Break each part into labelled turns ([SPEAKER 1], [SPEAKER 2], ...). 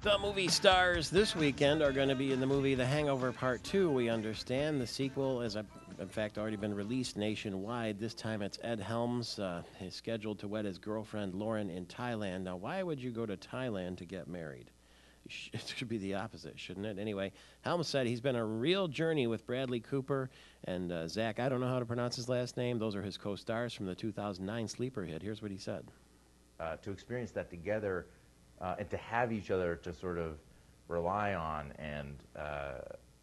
[SPEAKER 1] The movie stars this weekend are going to be in the movie The Hangover Part 2, we understand. The sequel has, in fact, already been released nationwide. This time it's Ed Helms. He's scheduled to wed his girlfriend, Lauren, in Thailand. Now, why would you go to Thailand to get married? It should be the opposite, shouldn't it? Anyway, Helms said he's been a real journey with Bradley Cooper and Zach. I don't know how to pronounce his last name. Those are his co-stars from the 2009 sleeper hit. Here's what he said.
[SPEAKER 2] To experience that together and to have each other to sort of rely on and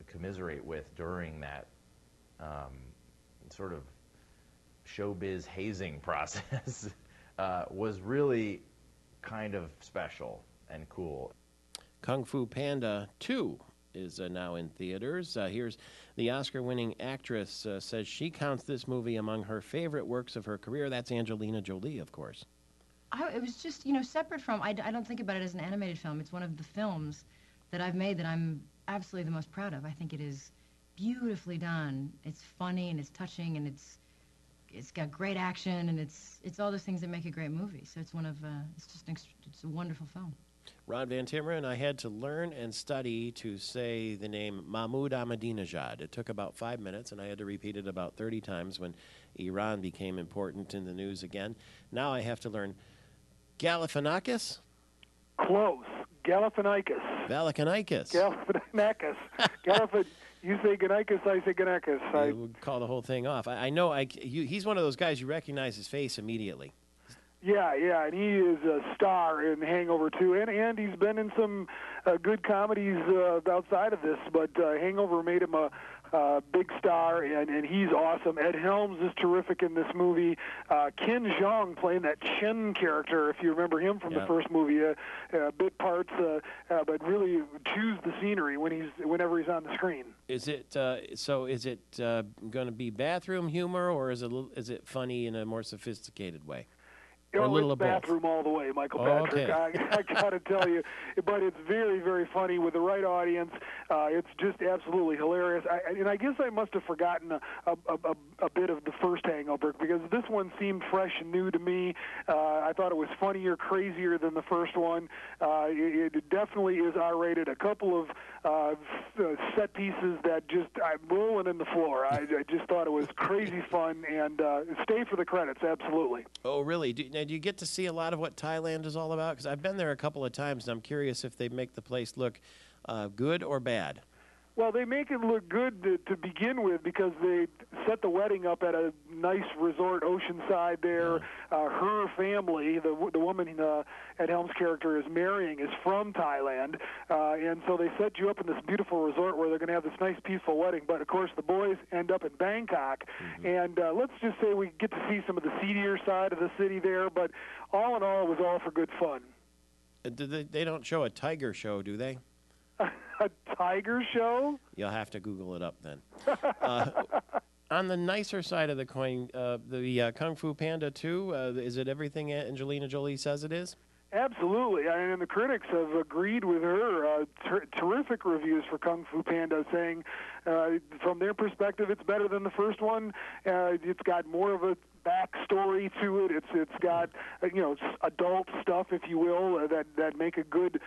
[SPEAKER 2] commiserate with during that sort of showbiz hazing process was really kind of special and cool.
[SPEAKER 1] Kung Fu Panda 2 is now in theaters. Here's the Oscar-winning actress says she counts this movie among her favorite works of her career. That's Angelina Jolie, of course.
[SPEAKER 3] It was just, separate from, I don't think about it as an animated film. It's one of the films that I've made that I'm absolutely the most proud of. I think it is beautifully done. It's funny and it's touching and it's got great action and it's all those things that make a great movie. So it's it's a wonderful film.
[SPEAKER 1] Ron Van Timmeren, I had to learn and study to say the name Mahmoud Ahmadinejad. It took about 5 minutes, and I had to repeat it about 30 times when Iran became important in the news again. Now I have to learn Galifianakis?
[SPEAKER 4] Close. Galifianakis.
[SPEAKER 1] Galifianakis.
[SPEAKER 4] Galifianakis. You say Ganakis, I say Ganakis.
[SPEAKER 1] I would call the whole thing off. I know he's one of those guys you recognize his face immediately.
[SPEAKER 4] Yeah, and he is a star in Hangover 2, and he's been in some good comedies outside of this, but Hangover made him a big star, and he's awesome. Ed Helms is terrific in this movie. Ken Jeong playing that Chen character, if you remember him from the first movie, bit parts, but really chews the scenery whenever he's on the screen.
[SPEAKER 1] Is it going to be bathroom humor, or is it funny in a more sophisticated way? Or a little of both?
[SPEAKER 4] Bathroom all the way, Michael Patrick.
[SPEAKER 1] Okay.
[SPEAKER 4] I got to tell you, but it's very, very funny with the right audience. It's just absolutely hilarious. I guess I must have forgotten a bit of the first Hangover because this one seemed fresh and new to me. I thought it was funnier, crazier than the first one. It definitely is R-rated. A couple of set pieces that I'm rolling in the floor. I just thought it was crazy fun, and stay for the credits, absolutely.
[SPEAKER 1] Oh, really? Do you get to see a lot of what Thailand is all about? Because I've been there a couple of times, and I'm curious if they make the place look good or bad.
[SPEAKER 4] Well, they make it look good to begin with because they set the wedding up at a nice resort, Oceanside there. Yeah. Her family, the woman Ed Helms' character is marrying, is from Thailand. And so they set you up in this beautiful resort where they're going to have this nice, peaceful wedding. But, of course, the boys end up in Bangkok. Mm-hmm. And let's just say we get to see some of the seedier side of the city there. But all in all, it was all for good fun.
[SPEAKER 1] They don't show a tiger show, do they?
[SPEAKER 4] A tiger show?
[SPEAKER 1] You'll have to Google it up then. On the nicer side of the coin, the Kung Fu Panda 2, is it everything Angelina Jolie says it is?
[SPEAKER 4] Absolutely, and the critics have agreed with her. Terrific reviews for Kung Fu Panda, saying from their perspective it's better than the first one. It's got more of a backstory to it. It's got adult stuff, if you will, that make a good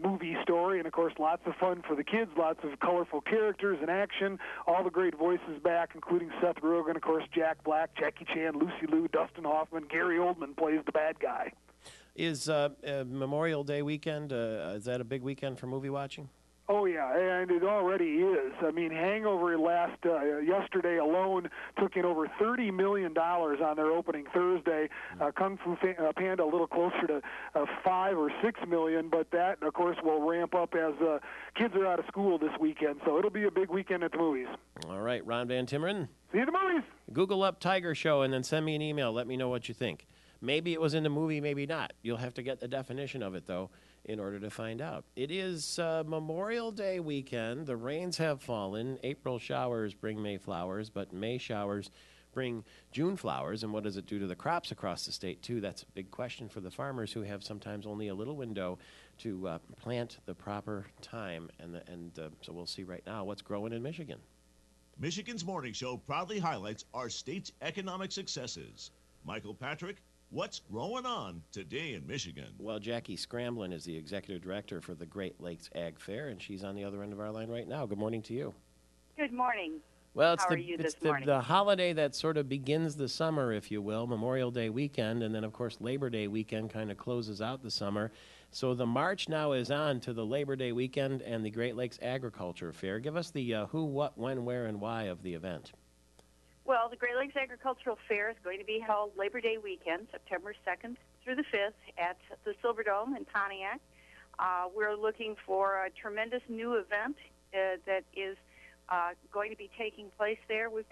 [SPEAKER 4] movie story, and of course lots of fun for the kids, lots of colorful characters and action, all the great voices back, including Seth Rogen, of course Jack Black, Jackie Chan, Lucy Liu, Dustin Hoffman, Gary Oldman plays the bad guy.
[SPEAKER 1] Is Memorial Day weekend, is that a big weekend for movie watching?
[SPEAKER 4] Oh, yeah, and it already is. I mean, Hangover yesterday alone took in over $30 million on their opening Thursday. Kung Fu Panda a little closer to $5 or $6 million, but that, of course, will ramp up as kids are out of school this weekend. So it'll be a big weekend at the movies.
[SPEAKER 1] All right, Ron Van Timmeren.
[SPEAKER 4] See you at the movies.
[SPEAKER 1] Google up Tiger Show and then send me an email. Let me know what you think. Maybe it was in the movie, maybe not. You'll have to get the definition of it, though, in order to find out. It is Memorial Day weekend. The rains have fallen. April showers bring May flowers, but May showers bring June flowers. And what does it do to the crops across the state, too? That's a big question for the farmers who have sometimes only a little window to plant the proper time. And so we'll see right now what's growing in Michigan.
[SPEAKER 5] Michigan's Morning Show proudly highlights our state's economic successes. Michael Patrick, What's going on today in Michigan?
[SPEAKER 1] Well, Jackie Scramblin is the executive director for the Great Lakes Ag Fair, and she's on the other end of our line right now. Good morning to you.
[SPEAKER 6] Good morning.
[SPEAKER 1] Well, it's
[SPEAKER 6] How are you this morning?
[SPEAKER 1] the holiday that sort of begins the summer, if you will, Memorial Day weekend, and then, of course, Labor Day weekend kind of closes out the summer. So the march now is on to the Labor Day weekend and the Great Lakes Agriculture Fair. Give us the who, what, when, where, and why of the event.
[SPEAKER 6] Well, the Great Lakes Agricultural Fair is going to be held Labor Day weekend, September 2nd through the 5th at the Silverdome in Pontiac. We're looking for a tremendous new event that is going to be taking place there. We're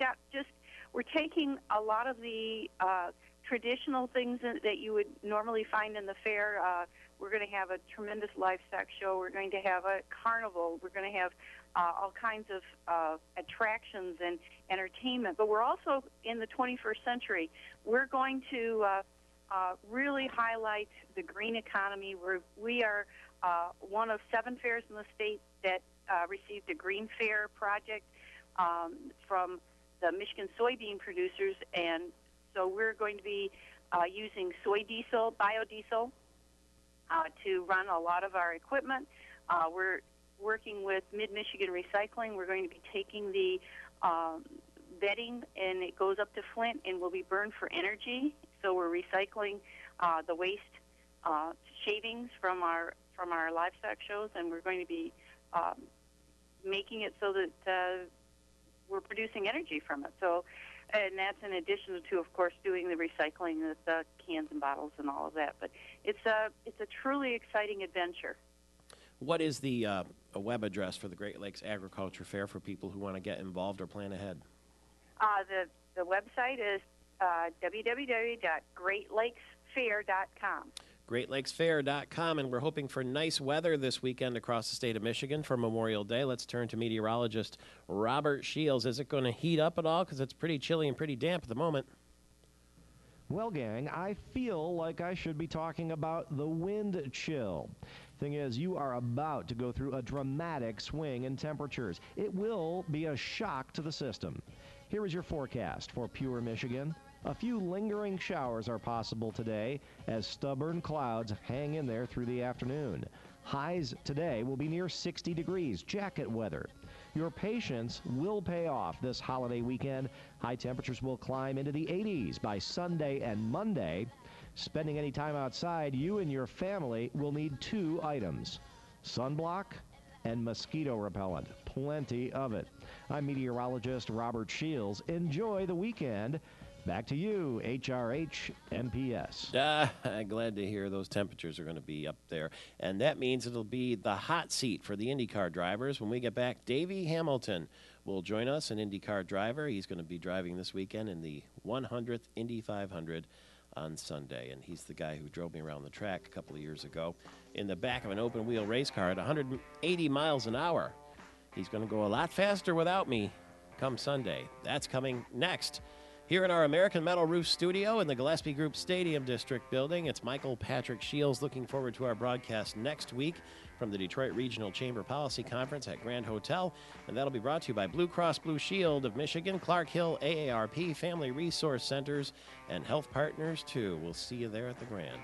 [SPEAKER 6] taking a lot of the traditional things that you would normally find in the fair. We're going to have a tremendous livestock show. We're going to have a carnival. We're going to have all kinds of attractions and entertainment. But we're also in the 21st century. We're going to really highlight the green economy. We are one of 7 fairs in the state that received a Green Fair project from the Michigan soybean producers, and so we're going to be using soy diesel, biodiesel, to run a lot of our equipment. We're working with Mid-Michigan Recycling. We're going to be taking the bedding, and it goes up to Flint and will be burned for energy. So we're recycling the waste shavings from our livestock shows, and we're going to be making it so that we're producing energy from it. So, and that's in addition to, of course, doing the recycling of the cans and bottles and all of that. But it's a truly exciting adventure.
[SPEAKER 1] What is the a web address for the Great Lakes Agriculture Fair for people who want to get involved or plan ahead?
[SPEAKER 6] The website is www.greatlakesfair.com.
[SPEAKER 1] GreatLakesFair.com, and we're hoping for nice weather this weekend across the state of Michigan for Memorial Day. Let's turn to meteorologist Robert Shields. Is it going to heat up at all? Because it's pretty chilly and pretty damp at the moment.
[SPEAKER 7] Well, gang, I feel like I should be talking about the wind chill. Thing is, you are about to go through a dramatic swing in temperatures. It will be a shock to the system. Here is your forecast for pure Michigan. A few lingering showers are possible today as stubborn clouds hang in there through the afternoon. Highs today will be near 60 degrees, jacket weather. Your patience will pay off this holiday weekend. High temperatures will climb into the 80s by Sunday and Monday. Spending any time outside, you and your family will need 2 items: sunblock and mosquito repellent. Plenty of it. I'm meteorologist Robert Shields. Enjoy the weekend. Back to you, HRH MPS.
[SPEAKER 1] Glad to hear those temperatures are going to be up there. And that means it'll be the hot seat for the IndyCar drivers. When we get back, Davey Hamilton will join us, an IndyCar driver. He's going to be driving this weekend in the 100th Indy 500 on Sunday. And he's the guy who drove me around the track a couple of years ago in the back of an open-wheel race car at 180 miles an hour. He's going to go a lot faster without me come Sunday. That's coming next. Here in our American Metal Roof studio in the Gillespie Group Stadium District building, it's Michael Patrick Shields. Looking forward to our broadcast next week from the Detroit Regional Chamber Policy Conference at Grand Hotel. And that'll be brought to you by Blue Cross Blue Shield of Michigan, Clark Hill AARP, Family Resource Centers, and Health Partners, too. We'll see you there at the Grand.